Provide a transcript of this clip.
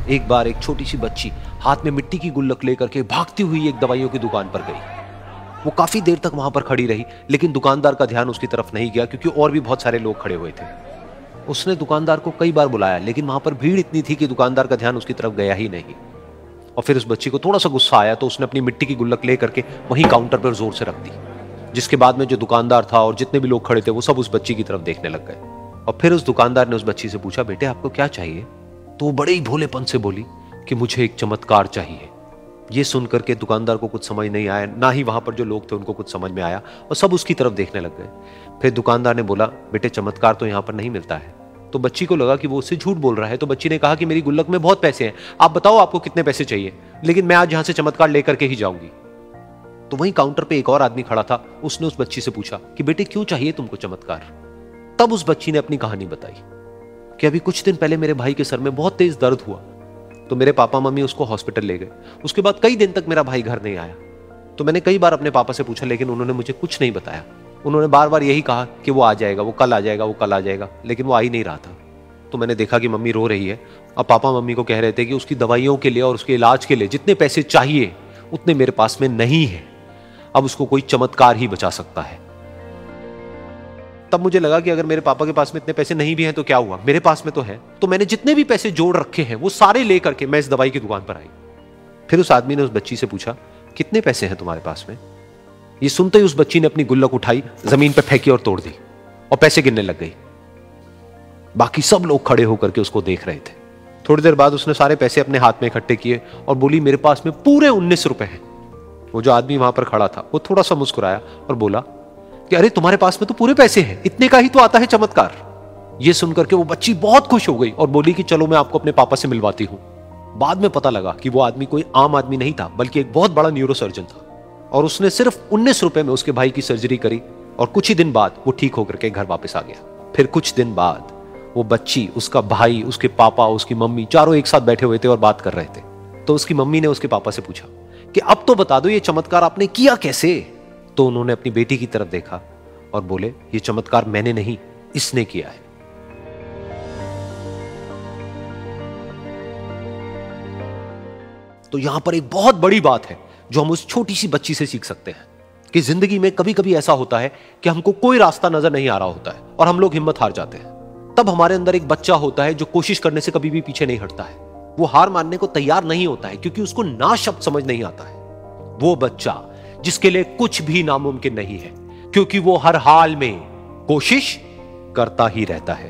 एक बार एक छोटी सी बच्ची हाथ में मिट्टी की गुल्लक लेकर के भागती हुई एक दवाइयों की दुकान पर गई। वो काफी देर तक वहां पर खड़ी रही, लेकिन दुकानदार का ध्यान उसकी तरफ नहीं गया क्योंकि और भी बहुत सारे लोग खड़े हुए थे। उसने दुकानदार को कई बार बुलाया, लेकिन वहां पर भीड़ इतनी थी कि दुकानदार का ध्यान उसकी तरफ गया ही नहीं। और फिर उस बच्ची को थोड़ा सा गुस्सा आया तो उसने अपनी मिट्टी की गुल्लक लेकर के वहीं काउंटर पर जोर से रख दी, जिसके बाद में जो दुकानदार था और जितने भी लोग खड़े थे वो सब उस बच्ची की तरफ देखने लग गए। और फिर उस दुकानदार ने उस बच्ची से पूछा, बेटे आपको क्या चाहिए? तो वो बड़े ही भोलेपन से बोली कि मुझे एक चमत्कार चाहिए। ये सुनकर के दुकानदार को कुछ समझ नहीं आया, ना ही वहां पर जो लोग थे उनको कुछ समझ में आया, और सब उसकी तरफ देखने लग गए। फिर दुकानदार ने बोला, बेटे चमत्कार तो यहां पर नहीं मिलता है। तो बच्ची को लगा कि वो उससे झूठ बोल रहा है, तो बच्ची ने कहा कि मेरी गुल्लक में बहुत पैसे हैं, आप बताओ आपको कितने पैसे चाहिए, लेकिन मैं आज यहां से चमत्कार लेकर के ही जाऊंगी। तो वहीं काउंटर पे एक और आदमी खड़ा था, उसने उस बच्ची से पूछा कि बेटे क्यों चाहिए तुमको चमत्कार? तब उस बच्ची ने अपनी कहानी बताई कि अभी कुछ दिन पहले मेरे भाई के सर में बहुत तेज दर्द हुआ, तो मेरे पापा मम्मी उसको हॉस्पिटल ले गए। उसके बाद कई दिन तक मेरा भाई घर नहीं आया। तो मैंने कई बार अपने पापा से पूछा, लेकिन उन्होंने मुझे कुछ नहीं बताया। उन्होंने बार बार यही कहा कि वो आ जाएगा, वो कल आ जाएगा, वो कल आ जाएगा, लेकिन वो आ ही नहीं रहा था। तो मैंने देखा कि मम्मी रो रही है। अब पापा मम्मी को कह रहे थे कि उसकी दवाइयों के लिए और उसके इलाज के लिए जितने पैसे चाहिए उतने मेरे पास में नहीं है, अब उसको कोई चमत्कार ही बचा सकता है। तब मुझे लगा कि अगर मेरे पापा के पास में इतने पैसे नहीं भी हैं तो क्या हुआ, मेरे पास में तो है। तो मैंने जितने भी पैसे जोड़ रखे हैं वो सारे लेकर के मैं इस दवाई की दुकान पर आई। फिर उस आदमी ने उस बच्ची से पूछा, कितने पैसे हैं तुम्हारे पास में? ये सुनते ही उस बच्ची ने अपनी गुल्लक उठाई, जमीन पर फेंकी और तोड़ दी और पैसे गिनने लग गई। बाकी सब लोग खड़े होकर के उसको देख रहे थे। थोड़ी देर बाद उसने सारे पैसे अपने हाथ में इकट्ठे किए और बोली, मेरे पास में पूरे 19 रुपए हैं। वो जो आदमी वहां पर खड़ा था वो थोड़ा सा मुस्कुराया और बोला कि अरे तुम्हारे पास में तो पूरे पैसे हैं, इतने का ही तो आता है चमत्कार। ये सुनकर के वो बच्ची बहुत खुश हो गई और बोली कि चलो मैं आपको अपने पापा से मिलवाती हूं। बाद में पता लगा कि वो आदमी कोई आम आदमी नहीं था, बल्कि एक बहुत बड़ा न्यूरोसर्जन था, और उसने सिर्फ 19 रुपए में उसके भाई की सर्जरी करी और कुछ ही दिन बाद वो ठीक होकर के घर वापस आ गया। फिर कुछ दिन बाद वो बच्ची, उसका भाई, उसके पापा, उसकी मम्मी चारों एक साथ बैठे हुए थे और बात कर रहे थे। तो उसकी मम्मी ने उसके पापा से पूछा कि अब तो बता दो ये चमत्कार आपने किया कैसे? तो उन्होंने अपनी बेटी की तरफ देखा और बोले, ये चमत्कार मैंने नहीं, इसने किया है। तो यहां पर एक बहुत बड़ी बात है जो हम उस छोटी सी बच्ची से सीख सकते हैं कि जिंदगी में कभी कभी ऐसा होता है कि हमको कोई रास्ता नजर नहीं आ रहा होता है और हम लोग हिम्मत हार जाते हैं। तब हमारे अंदर एक बच्चा होता है जो कोशिश करने से कभी भी पीछे नहीं हटता है। वो हार मानने को तैयार नहीं होता है क्योंकि उसको ना शब्द समझ नहीं आता है। वो बच्चा जिसके लिए कुछ भी नामुमकिन नहीं है, क्योंकि वो हर हाल में कोशिश करता ही रहता है।